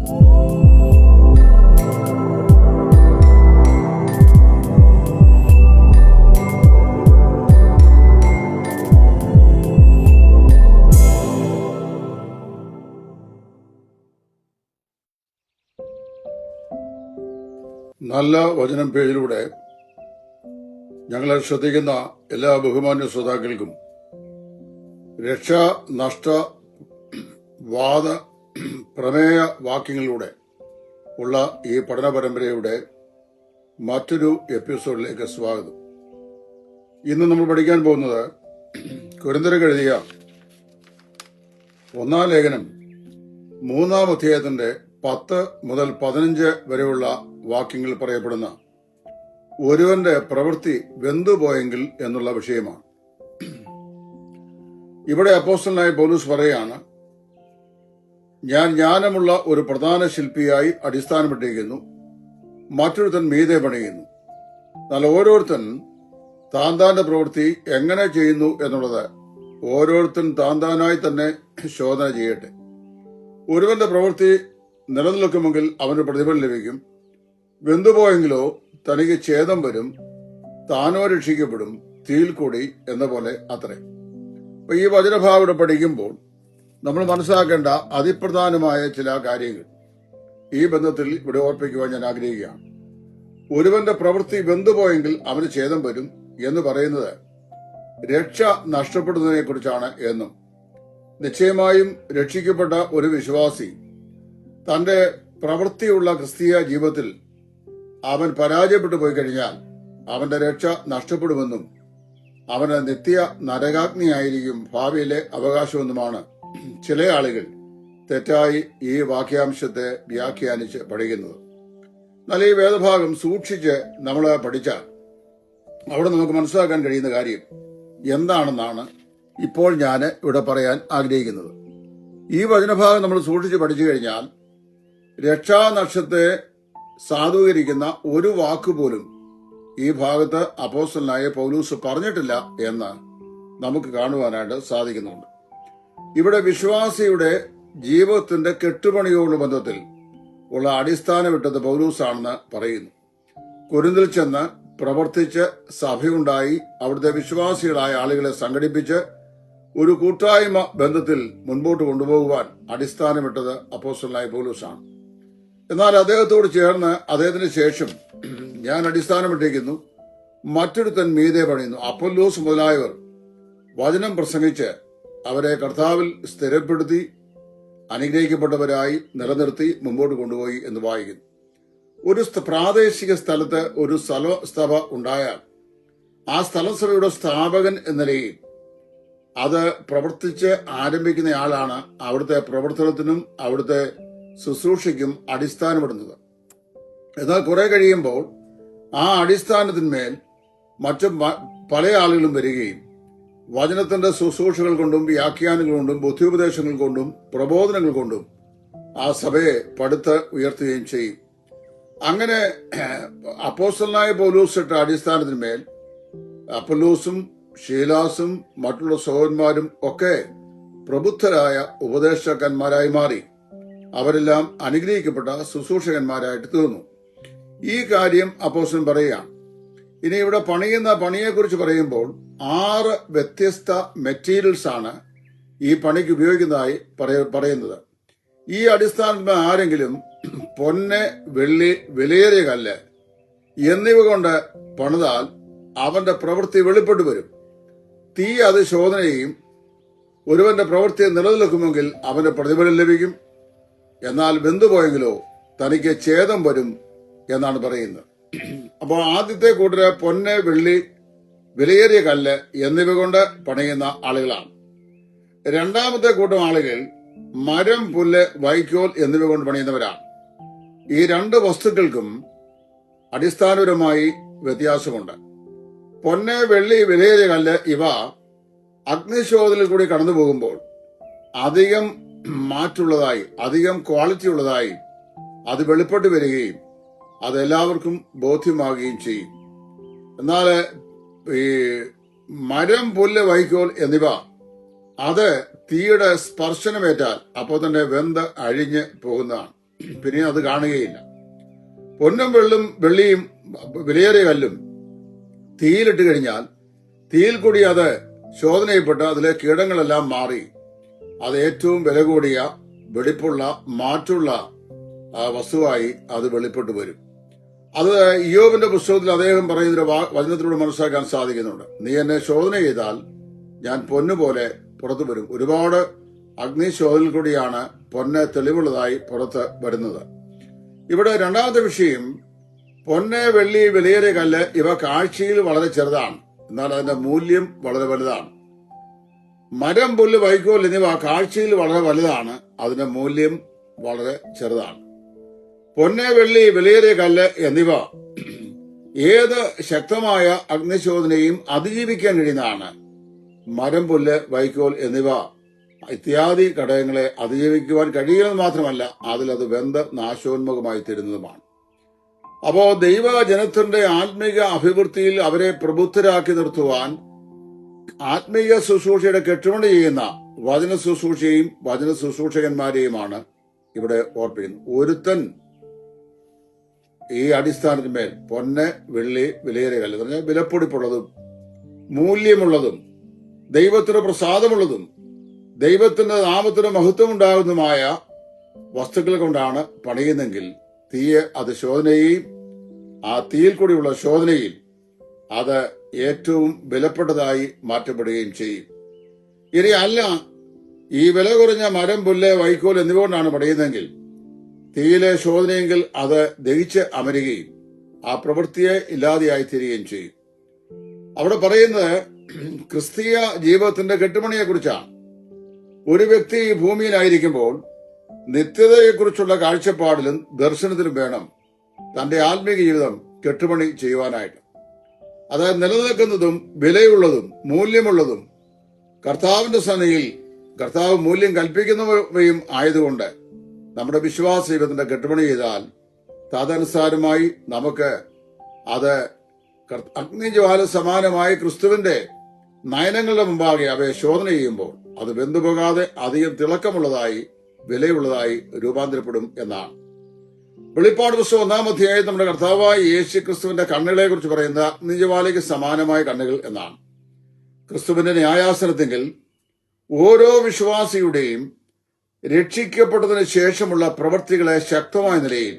നല്ല വചനം പേജിലൂടെ ഞങ്ങളെ ശ്രദ്ധിക്കുന്ന എല്ലാ ബഹുമാന്യ ശ്രോതാക്കൾക്കും രക്ഷ, നഷ്ട, വാദ, പ്രമേയ വാക്യങ്ങളിലൂടെ ഉള്ള ഈ പഠന പരമ്പരയുടെ മറ്റൊരു എപ്പിസോഡിലേക്ക് സ്വാഗതം. ഇന്ന് നമ്മൾ പഠിക്കാൻ പോകുന്നത് കൊരിന്ത്യർക്ക് എഴുതിയ 1-ാം ലേഖനം 3-ാം അധ്യായത്തിന്റെ 10 മുതൽ 15 വരെയുള്ള വാക്യങ്ങൾ പറയപ്പെടുന്ന ഒരുവന്റെ പ്രവൃത്തി വെന്തുപോയെങ്കിൽ എന്നുള്ള വിഷയമാണ്. ഇവിടെ അപ്പോസ്തലനായ പൗലോസ് പറയാണ്, ഞാൻ ജ്ഞാനമുള്ള ഒരു പ്രധാന ശില്പിയായി അടിസ്ഥാനപ്പെട്ടിരിക്കുന്നു, മറ്റൊരുത്തൻ മീതെ പണിയുന്നു. എന്നാൽ ഓരോരുത്തൻ താന്താന്റെ പ്രവൃത്തി എങ്ങനെ ചെയ്യുന്നു എന്നുള്ളത് ഓരോരുത്തൻ താന്താനായി തന്നെ ശോധന ചെയ്യട്ടെ. ഒരുവന്റെ പ്രവൃത്തി നിലനിൽക്കുമെങ്കിൽ അവന് പ്രതിഫലം ലഭിക്കും. വെന്തുപോയെങ്കിലോ തനിക്ക് ഛേദം വരും, താനോ രക്ഷിക്കപ്പെടും, തീയിൽ കൂടി എന്ന പോലെ അത്രേ. അപ്പൊ ഈ വചനഭാവം പഠിക്കുമ്പോൾ നമ്മൾ മനസ്സിലാക്കേണ്ട അതിപ്രധാനമായ ചില കാര്യങ്ങൾ ഈ ബന്ധത്തിൽ ഇവിടെ ഓർപ്പിക്കുവാൻ ഞാൻ ആഗ്രഹിക്കുകയാണ്. ഒരുവന്റെ പ്രവൃത്തി വെന്തുപോയെങ്കിൽ അവന് ഛേദം വരും എന്ന് പറയുന്നത് രക്ഷ നഷ്ടപ്പെടുന്നതിനെ കുറിച്ചാണ് എന്നും, നിശ്ചയമായും രക്ഷിക്കപ്പെട്ട ഒരു വിശ്വാസി തന്റെ പ്രവൃത്തിയുള്ള ക്രിസ്തീയ ജീവിതത്തിൽ അവൻ പരാജയപ്പെട്ടു പോയി കഴിഞ്ഞാൽ അവന്റെ രക്ഷ നഷ്ടപ്പെടുമെന്നും അവന് നിത്യ നരകാഗ്നിയായിരിക്കും ഭാവിയിലെ അവകാശമെന്നുമാണ് ചില ആളുകൾ തെറ്റായി ഈ വാക്യാംശത്തെ വ്യാഖ്യാനിച്ച് പഠിക്കുന്നത്. എന്നാൽ ഈ വേദഭാഗം സൂക്ഷിച്ച് നമ്മൾ പഠിച്ചാൽ അവിടെ നമുക്ക് മനസ്സിലാക്കാൻ കഴിയുന്ന കാര്യം എന്താണെന്നാണ് ഇപ്പോൾ ഞാൻ ഇവിടെ പറയാൻ ആഗ്രഹിക്കുന്നത്. ഈ വചനഭാഗം നമ്മൾ സൂക്ഷിച്ച് പഠിച്ചു കഴിഞ്ഞാൽ രക്ഷാനഷ്ടത്തെ സാധൂകരിക്കുന്ന ഒരു വാക്കുപോലും ഈ ഭാഗത്ത് അപ്പോസ്തലനായ പൗലോസ് പറഞ്ഞിട്ടില്ല എന്ന് നമുക്ക് കാണുവാനായിട്ട് സാധിക്കുന്നുണ്ട്. ഇവിടെ വിശ്വാസിയുടെ ജീവിതത്തിന്റെ കെട്ടുപണിയോടുള്ള ബന്ധത്തിൽ ഉള്ള അടിസ്ഥാനമിട്ടത് പൗലോസാണെന്ന് പറയുന്നു. കൊരിന്തിൽ ചെന്ന് പ്രവർത്തിച്ച് സഭയുണ്ടായി അവിടുത്തെ വിശ്വാസികളായ ആളുകളെ സംഘടിപ്പിച്ച് ഒരു കൂട്ടായ്മ ബന്ധത്തിൽ മുൻപോട്ട് കൊണ്ടുപോകുവാൻ അടിസ്ഥാനമിട്ടത് അപ്പോസ്തലനായ പൗലോസാണ്. എന്നാൽ അദ്ദേഹത്തോട് ചേർന്ന് അദ്ദേഹത്തിന് ശേഷം ഞാൻ അടിസ്ഥാനമിട്ടിരിക്കുന്നു, മറ്റൊരുത്തൻ മീതെ പണിയുന്നു. അപ്പൊല്ലോസ് മുതലായവർ വചനം പ്രസംഗിച്ച് അവരെ കർത്താവിൽ സ്ഥിരപ്പെടുത്തി അനുഗ്രഹിക്കപ്പെട്ടവരായി നിലനിർത്തി മുമ്പോട്ട് കൊണ്ടുപോയി എന്ന് വായിക്കുന്നു. ഒരു പ്രാദേശിക സ്ഥലത്ത് ഒരു സ്ഥലസഭ ഉണ്ടായാൽ ആ സ്ഥലസഭയുടെ സ്ഥാപകൻ എന്ന നിലയിൽ അത് പ്രവർത്തിച്ച് ആരംഭിക്കുന്നയാളാണ് അവിടുത്തെ പ്രവർത്തനത്തിനും അവിടുത്തെ ശുശ്രൂഷയ്ക്കും അടിസ്ഥാനപ്പെടുന്നത്. എന്നാൽ കുറെ കഴിയുമ്പോൾ ആ അടിസ്ഥാനത്തിന്മേൽ മറ്റു പല ആളുകളും വരികയും വചനത്തിന്റെ ശുശ്രൂഷകൾ കൊണ്ടും വ്യാഖ്യാനങ്ങൾ കൊണ്ടും ബുദ്ധിയുപദേശങ്ങൾ കൊണ്ടും പ്രബോധനങ്ങൾ കൊണ്ടും ആ സഭയെ പടുത്ത് ഉയർത്തുകയും ചെയ്യും. അങ്ങനെ അപ്പോസ്തലനായ പൗലോസ് ഇട്ട അടിസ്ഥാനത്തിന്മേൽ അപ്പൊല്ലോസും ശീലാസും മറ്റുള്ള സഹോദരന്മാരും ഒക്കെ പ്രബുദ്ധരായ ഉപദേശകന്മാരായി മാറി. അവരെല്ലാം അനുഗ്രഹിക്കപ്പെട്ട ശുശ്രൂഷകന്മാരായിട്ട് തീർന്നു. ഈ കാര്യം അപ്പോസ്തലൻ പറയുകയാണ്. ഇനി ഇവിടെ പണിയുന്ന പണിയെക്കുറിച്ച് പറയുമ്പോൾ 6 വ്യത്യസ്ത മെറ്റീരിയൽസ് ആണ് ഈ പണിക്ക് ഉപയോഗിക്കുന്നതായി പറയുന്നത്. ഈ അടിസ്ഥാനത്തിൽ ആരെങ്കിലും പൊന്ന്, വെള്ളി, വിലയേറിയ കല്ല് എന്നിവ കൊണ്ട് പണിതാൽ അവന്റെ പ്രവൃത്തി വെളിപ്പെട്ടു വരും. തീ അത് ശോധന ചെയ്യും. ഒരുവന്റെ പ്രവൃത്തി നിലനിൽക്കുമെങ്കിൽ അവന്റെ പ്രതിഫലം ലഭിക്കും. എന്നാൽ വെന്തുപോയെങ്കിലോ തനിക്ക് ഛേദം വരും എന്നാണ് പറയുന്നത്. അപ്പോൾ ആദ്യത്തെ കൂട്ടര് പൊന്ന്, വെള്ളി, വിലയേറിയ കല്ല് എന്നിവ കൊണ്ട് പണിയുന്ന ആളുകളാണ്. രണ്ടാമത്തെ കൂട്ടം ആളുകൾ മരം, പുല്ല്, വൈക്കോൽ എന്നിവ കൊണ്ട് പണിയുന്നവരാണ്. ഈ 2 വസ്തുക്കൾക്കും അടിസ്ഥാനപരമായി വ്യത്യാസമുണ്ട്. പൊന്ന്, വെള്ളി, വിലയേറിയ കല്ല് ഇവ അഗ്നിശോധനയിൽ കൂടി കടന്നു പോകുമ്പോൾ അധികം മാറ്റുള്ളതായി, അധികം ക്വാളിറ്റി ഉള്ളതായി അത് വെളിപ്പെട്ട് വരികയും അത് എല്ലാവർക്കും ബോധ്യമാകുകയും ചെയ്യും. എന്നാൽ ഈ മരം, പുല്ല്, വൈക്കോൽ എന്നിവ അത് തീയുടെ സ്പർശനമേറ്റാൽ അപ്പോൾ തന്നെ വെന്ത് അഴിഞ്ഞ് പോകുന്നതാണ്. പിന്നെ അത് കാണുകയില്ല. പൊന്നും വെള്ളിയും വിലയേറിയ കല്ലും തീയിലിട്ട് കഴിഞ്ഞാൽ തീയിൽ കൂടി അത് ശോധന ചെയ്യപ്പെട്ട് അതിലെ കീടങ്ങളെല്ലാം മാറി അത് ഏറ്റവും വില കൂടിയ വെടിപ്പുള്ള മാറ്റുള്ള വസ്തുവായി അത് വെളിപ്പെട്ടു വരും. അത് ഇയ്യോബിന്റെ പുസ്തകത്തിൽ അദ്ദേഹം പറയുന്നൊരു വചനത്തിലൂടെ മനസ്സിലാക്കാൻ സാധിക്കുന്നുണ്ട്. നീ എന്നെ ശോധന ചെയ്താൽ ഞാൻ പൊന്നുപോലെ പുറത്തു വരും. ഒരുപാട് അഗ്നിശോധനയിൽ കൂടിയാണ് പൊന്ന് തെളിവുള്ളതായി പുറത്ത് വരുന്നത്. ഇവിടെ രണ്ടാമത്തെ വിഷയം, പൊന്ന് വെള്ളി വിലയേറിയ കല്ല് ഇവ കാഴ്ചയിൽ വളരെ ചെറുതാണ്, എന്നാൽ അതിന്റെ മൂല്യം വളരെ വലുതാണ്. മരം, പുല്ല്, വൈക്കോൽ എന്നിവ കാഴ്ചയിൽ വളരെ വലുതാണ്, അതിന്റെ മൂല്യം വളരെ ചെറുതാണ്. പൊന്ന്, വെള്ളി, വിലയേറിയ കല്ല് എന്നിവ ഏത് ശക്തമായ അഗ്നിശോധനയും അതിജീവിക്കാൻ കഴിയുന്നതാണ്. മരം, പുല്ല്, വൈക്കോൽ എന്നിവ ഇത്യാദി ഘടകങ്ങളെ അതിജീവിക്കുവാൻ കഴിയുന്നത് മാത്രമല്ല, അതിലത് വെന്ത് നാശോന്മുഖമായി തീരുന്നതുമാണ്. അപ്പോ ദൈവജനത്തിന്റെ ആത്മീക അഭിവൃദ്ധിയിൽ അവരെ പ്രബുദ്ധരാക്കി നിർത്തുവാൻ ആത്മീയ ശുശ്രൂഷയുടെ കെട്ടുപണി ചെയ്യുന്ന വചന ശുശ്രൂഷയും വചന ശുശ്രൂഷകന്മാരെയുമാണ് ഇവിടെ ഓർപ്പിക്കുന്നത്. ഒരുത്തൻ ഈ അടിസ്ഥാനത്തിന്മേൽ പൊന്ന്, വെള്ളി, വിലയേറിയ കല്ല് എന്ന് പറഞ്ഞാൽ വിലപ്പൊടിപ്പുള്ളതും മൂല്യമുള്ളതും ദൈവത്തിന് പ്രസാദമുള്ളതും ദൈവത്തിന്റെ നാമത്തിന് മഹത്വമുണ്ടാകുന്നതുമായ വസ്തുക്കൾ കൊണ്ടാണ് പണിയുന്നെങ്കിൽ തീയെ അത് ശോധനയും ആ തീയിൽ കൂടിയുള്ള ശോധനയിൽ അത് ഏറ്റവും വിലപ്പെട്ടതായി മാറ്റപ്പെടുകയും ചെയ്യും. ഇനി അല്ല, ഈ വില കുറഞ്ഞ മരം, പുല്ല്, വൈക്കോൽ എന്നിവ കൊണ്ടാണ് പണിയുന്നതെങ്കിൽ തീയിലെ ശോധനയെങ്കിൽ അത് ദഹിച്ച് അമരുകയും ആ പ്രവൃത്തിയെ ഇല്ലാതെയായി തീരുകയും ചെയ്യും. അവിടെ പറയുന്നത് ക്രിസ്തീയ ജീവിതത്തിന്റെ കെട്ടുപണിയെ കുറിച്ചാണ്. ഒരു വ്യക്തി ഈ ഭൂമിയിലായിരിക്കുമ്പോൾ നിത്യതയെക്കുറിച്ചുള്ള കാഴ്ചപ്പാടിലും ദർശനത്തിലും വേണം തന്റെ ആത്മീക ജീവിതം കെട്ടുപണി ചെയ്യുവാനായിട്ട്. അതായത് നിലനിൽക്കുന്നതും വിലയുള്ളതും മൂല്യമുള്ളതും കർത്താവിന്റെ സന്നിധിയിൽ കർത്താവ് മൂല്യം കൽപ്പിക്കുന്നവയും ആയതുകൊണ്ട് നമ്മുടെ വിശ്വാസ ജീവിതത്തിന്റെ കെട്ടുപണി ചെയ്താൽ തദനുസാരമായി നമുക്ക് അത് അഗ്നിജ്വാല സമാനമായ ക്രിസ്തുവിന്റെ നയനങ്ങളുടെ മുമ്പാകെ അവയെ ശോധന ചെയ്യുമ്പോൾ അത് വെന്തുപോകാതെ അധികം തിളക്കമുള്ളതായി വിലയുള്ളതായി രൂപാന്തരപ്പെടും എന്നാണ്. വെളിപ്പാട് പുസ്തകം 1-ാം അധ്യായം നമ്മുടെ കർത്താവായ യേശു ക്രിസ്തുവിന്റെ കണ്ണുകളെ കുറിച്ച് പറയുന്ന അഗ്നിജ്വാലയ്ക്ക് സമാനമായ കണ്ണുകൾ എന്നാണ്. ക്രിസ്തുവിന്റെ ന്യായാസനത്തെങ്കിൽ ഓരോ വിശ്വാസിയുടെയും രക്ഷിക്കപ്പെട്ടതിന് ശേഷമുള്ള പ്രവൃത്തികളെ ശക്തമായ നിലയിൽ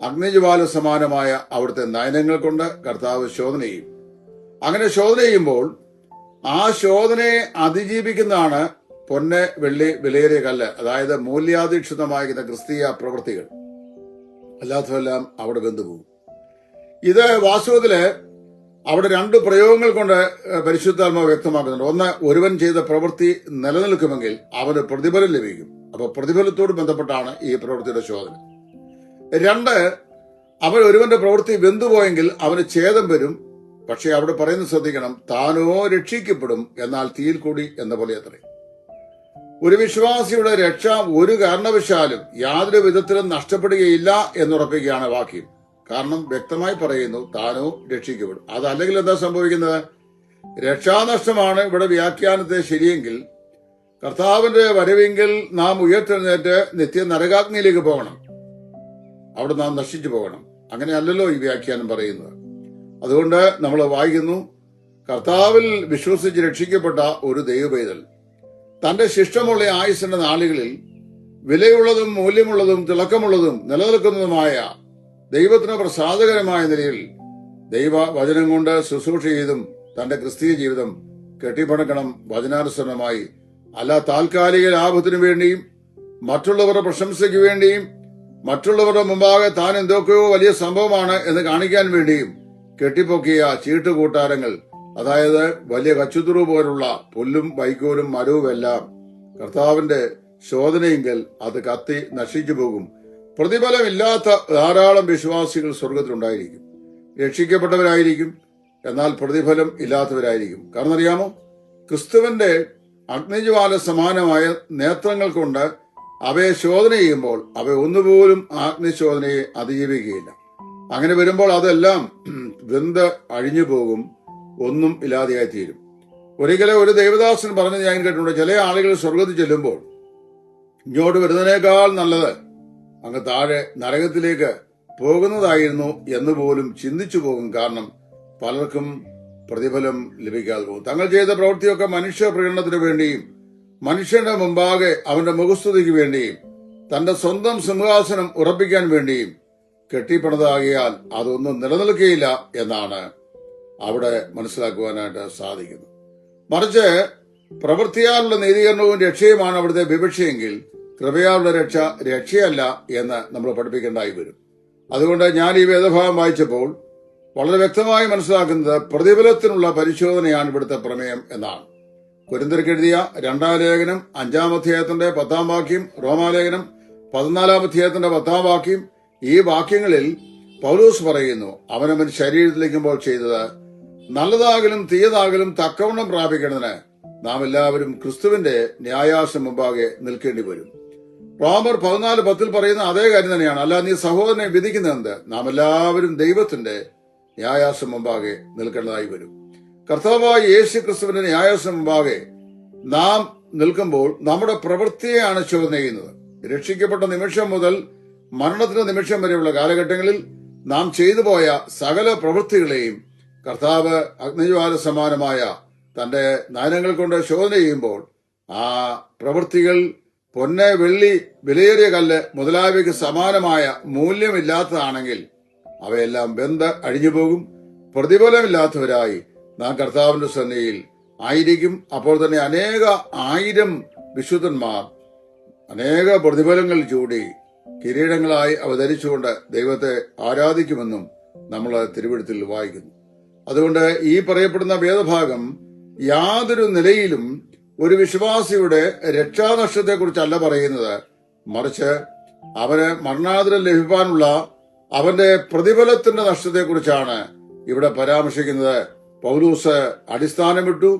അഗ്നിജ്വാല സമാനമായ അവിടുത്തെ നയനങ്ങൾ കൊണ്ട് കർത്താവ് ശോധന ചെയ്യും. അങ്ങനെ ശോധന ചെയ്യുമ്പോൾ ആ ശോധനയെ അതിജീവിക്കുന്നതാണ് പൊന്ന്, വെള്ളി, വിലയേറിയ കല്ല്, അതായത് മൂല്യാധിഷ്ഠിതമായിരിക്കുന്ന ക്രിസ്തീയ പ്രവൃത്തികൾ. അല്ലാത്തതെല്ലാം അവിടെ വെന്തുപോകും. ഇത് വാസ്തവത്തില് അവിടെ രണ്ട് പ്രയോഗങ്ങൾ കൊണ്ട് പരിശുദ്ധാത്മാവ് വ്യക്തമാക്കുന്നുണ്ട്. ഒന്ന്, ഒരുവൻ ചെയ്ത പ്രവൃത്തി നിലനിൽക്കുമെങ്കിൽ അവന് പ്രതിഫലം ലഭിക്കും. അപ്പൊ പ്രതിഫലത്തോട് ബന്ധപ്പെട്ടാണ് ഈ പ്രവൃത്തിയുടെ ശോധന. രണ്ട്, അവൻ ഒരുവന്റെ പ്രവൃത്തി വെന്തുപോയെങ്കിൽ അവന് ഛേദം വരും. പക്ഷെ അവിടെ പറയുന്നത് ശ്രദ്ധിക്കണം, താനോ രക്ഷിക്കപ്പെടും, എന്നാൽ തീയിൽ കൂടി എന്ന പോലെ അത്രേ. ഒരു വിശ്വാസിയുടെ രക്ഷ ഒരു കാരണവശാലും യാതൊരു വിധത്തിലും നഷ്ടപ്പെടുകയില്ല എന്നുറപ്പിക്കുകയാണ് വാക്യം. കാരണം വ്യക്തമായി പറയുന്നു, താനോ രക്ഷിക്കപ്പെടും. അതല്ലെങ്കിൽ എന്താ സംഭവിക്കുന്നത്? രക്ഷാനഷ്ടമാണ് ഇവിടെ വ്യാഖ്യാനത്തെ ശരിയെങ്കിൽ കർത്താവിന്റെ വരവെങ്കിൽ നാം ഉയർത്തെഴുന്നേറ്റ് നിത്യ നരകാഗ്നിയിലേക്ക് പോകണം, അവിടെ നാം നശിച്ചു പോകണം. അങ്ങനെയല്ലല്ലോ ഈ വ്യാഖ്യാനം പറയുന്നത്. അതുകൊണ്ട് നമ്മൾ വായിക്കുന്നു, കർത്താവിൽ വിശ്വസിച്ച് രക്ഷിക്കപ്പെട്ട ഒരു ദൈവപൈതൽ തന്റെ ശിഷ്ടമുള്ള ആയുസ്സിന്റെ നാളുകളിൽ വിലയുള്ളതും മൂല്യമുള്ളതും തിളക്കമുള്ളതും നിലനിൽക്കുന്നതുമായ ദൈവത്തിന് പ്രസാദകരമായ നിലയിൽ ദൈവ വചനം കൊണ്ട് ശുശ്രൂഷ ചെയ്തും തന്റെ ക്രിസ്തീയ ജീവിതം കെട്ടിപ്പണക്കണം വചനാനുസരണമായി. അല്ല താൽക്കാലിക ലാഭത്തിനു വേണ്ടിയും മറ്റുള്ളവരുടെ പ്രശംസയ്ക്ക് വേണ്ടിയും മറ്റുള്ളവരുടെ മുമ്പാകെ താൻ എന്തൊക്കെയോ വലിയ സംഭവമാണ് എന്ന് കാണിക്കാൻ വേണ്ടിയും കെട്ടിപ്പൊക്കിയ ചീട്ടുകൂട്ടാരങ്ങൾ, അതായത് വലിയ കച്ചുതുറു പോലുള്ള പുല്ലും വൈക്കോലും മരവുമെല്ലാം കർത്താവിന്റെ ശോധനയെങ്കിൽ അത് കത്തി നശിച്ചു പോകും. പ്രതിഫലമില്ലാത്ത ധാരാളം വിശ്വാസികൾ സ്വർഗത്തിലുണ്ടായിരിക്കും. രക്ഷിക്കപ്പെട്ടവരായിരിക്കും, എന്നാൽ പ്രതിഫലം ഇല്ലാത്തവരായിരിക്കും. കാരണം അറിയാമോ, ക്രിസ്തുവിന്റെ അഗ്നിജ്വാല സമാനമായ നേത്രങ്ങൾ കൊണ്ട് അവയെ ശോധന ചെയ്യുമ്പോൾ അവ ഒന്നുപോലും അഗ്നിശോധനയെ അതിജീവിക്കുകയില്ല. അങ്ങനെ വരുമ്പോൾ അതെല്ലാം വെന്ത് അഴിഞ്ഞു പോകും, ഒന്നും ഇല്ലാതെയായി തീരും. ഒരിക്കലും ഒരു ദേവദാസൻ പറഞ്ഞത് ഞാൻ കേട്ടിട്ടുണ്ട്, ചില ആളുകൾ സ്വർഗത്തിൽ ചെല്ലുമ്പോൾ ഇങ്ങോട്ട് വരുന്നതിനേക്കാൾ നല്ലത് അങ്ങ് താഴെ നരകത്തിലേക്ക് പോകുന്നതായിരുന്നു എന്ന് പോലും ചിന്തിച്ചു പോകും. കാരണം പലർക്കും പ്രതിഫലം ലഭിക്കാതെ പോകും. തങ്ങൾ ചെയ്ത പ്രവൃത്തിയൊക്കെ മനുഷ്യ പ്രകടനത്തിന് വേണ്ടിയും മനുഷ്യന്റെ മുമ്പാകെ അവന്റെ മുഖസ്തുതിക്ക് വേണ്ടിയും തന്റെ സ്വന്തം സിംഹാസനം ഉറപ്പിക്കാൻ വേണ്ടിയും കെട്ടിപ്പണതാകിയാൽ അതൊന്നും നിലനിൽക്കുകയില്ല എന്നാണ് അവിടെ മനസ്സിലാക്കുവാനായിട്ട് സാധിക്കുന്നത്. മറിച്ച് പ്രവൃത്തിയാലുള്ള നീതീകരണവും രക്ഷയുമാണ് അവിടുത്തെ വിവക്ഷയെങ്കിൽ കൃപയാലുള്ള രക്ഷയല്ല എന്ന് നമ്മൾ പഠിപ്പിക്കേണ്ടായി വരും. അതുകൊണ്ട് ഞാൻ ഈ വേദഭാഗം വായിച്ചപ്പോൾ വളരെ വ്യക്തമായി മനസ്സിലാക്കുന്നത് പ്രതിഫലത്തിനുള്ള പരിശോധനയാണ് ഇവിടുത്തെ പ്രമേയം എന്നാണ്. കൊരിന്ത്യർക്ക് എഴുതിയ 2-ാം ലേഖനം 5-ാം അധ്യായത്തിന്റെ 10-ാം വാക്യം, റോമാലേഖനം 14-ാം അധ്യായത്തിന്റെ 10-ാം വാക്യം, ഈ വാക്യങ്ങളിൽ പൗലോസ് പറയുന്നു, അവനവൻ ശരീരത്തിലേക്കുമ്പോൾ ചെയ്തത് നല്ലതാകലും തീയതാകലും തക്കവണ്ണം പ്രാപിക്കേണ്ടതിന് നാം എല്ലാവരും ക്രിസ്തുവിന്റെ ന്യായാസനം മുമ്പാകെ നിൽക്കേണ്ടി വരും. റോമർ 14:10 പറയുന്ന അതേ കാര്യം തന്നെയാണ്. അല്ല, നീ സഹോദരനെ വിധിക്കുന്നതെന്ത്? നാം എല്ലാവരും ദൈവത്തിന്റെ ന്യായാസനം മുമ്പാകെ നിൽക്കേണ്ടതായി വരും. കർത്താവായ യേശു ക്രിസ്തുവിന്റെ ന്യായാസനം മുമ്പാകെ നാം നിൽക്കുമ്പോൾ നമ്മുടെ പ്രവൃത്തിയെയാണ് ചോദ്യം ചെയ്യുന്നത്. രക്ഷിക്കപ്പെട്ട നിമിഷം മുതൽ മരണത്തിന്റെ നിമിഷം വരെയുള്ള കാലഘട്ടങ്ങളിൽ നാം ചെയ്തു പോയ സകല പ്രവൃത്തികളെയും കർത്താവ് അഗ്നിജ്വാല സമാനമായ തന്റെ നയനങ്ങൾ കൊണ്ട് ശോധന ചെയ്യുമ്പോൾ ആ പ്രവൃത്തികൾ പൊന്ന്, വെള്ളി, വിലയേറിയ കല്ല് മുതലായവയ്ക്ക് സമാനമായ മൂല്യമില്ലാത്തതാണെങ്കിൽ അവയെല്ലാം വെന്ത് അഴിഞ്ഞുപോകും. പ്രതിഫലമില്ലാത്തവരായി നാം കർത്താവിന്റെ സന്നിധിയിൽ ആയിരിക്കും. അപ്പോൾ തന്നെ അനേക ആയിരം വിശുദ്ധന്മാർ അനേക പ്രതിഫലങ്ങൾ ചൂടി കിരീടങ്ങളായി അവതരിച്ചുകൊണ്ട് ദൈവത്തെ ആരാധിക്കുമെന്നും നമ്മൾ തിരുവെഴുത്തിൽ വായിക്കുന്നു. അതുകൊണ്ട് ഈ പറയപ്പെടുന്ന വേദഭാഗം യാതൊരു നിലയിലും ഒരു വിശ്വാസിയുടെ രക്ഷാനഷ്ടത്തെക്കുറിച്ചല്ല പറയുന്നത്. മറിച്ച് അവന് മരണാന്തരം ലഭിക്കാനുള്ള അവന്റെ പ്രതിഫലത്തിന്റെ നഷ്ടത്തെക്കുറിച്ചാണ് ഇവിടെ പരാമർശിക്കുന്നത്. പൗലൂസ് അടിസ്ഥാനം വിട്ടു,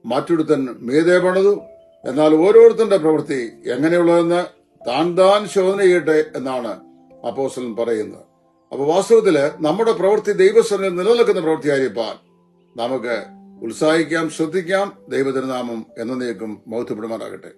മറ്റൊരുത്തൻ മീതെ പണിതു. എന്നാൽ ഓരോരുത്തന്റെ പ്രവൃത്തി എങ്ങനെയുള്ളതെന്ന് താൻ ശോധന ചെയ്യട്ടെ എന്നാണ് അപ്പോസ്തലൻ പറയുന്നത്. അപ്പൊ വാസ്തവത്തില് നമ്മുടെ പ്രവൃത്തി ദൈവസന്നിധിയിൽ നിലനിൽക്കുന്ന പ്രവൃത്തിയായിരിക്കാൻ നമുക്ക് ഉത്സാഹിക്കാം, ശ്രദ്ധിക്കാം. ദൈവതിരുനാമം എന്നേക്കും മഹത്വപ്പെടുമാറാകട്ടെ.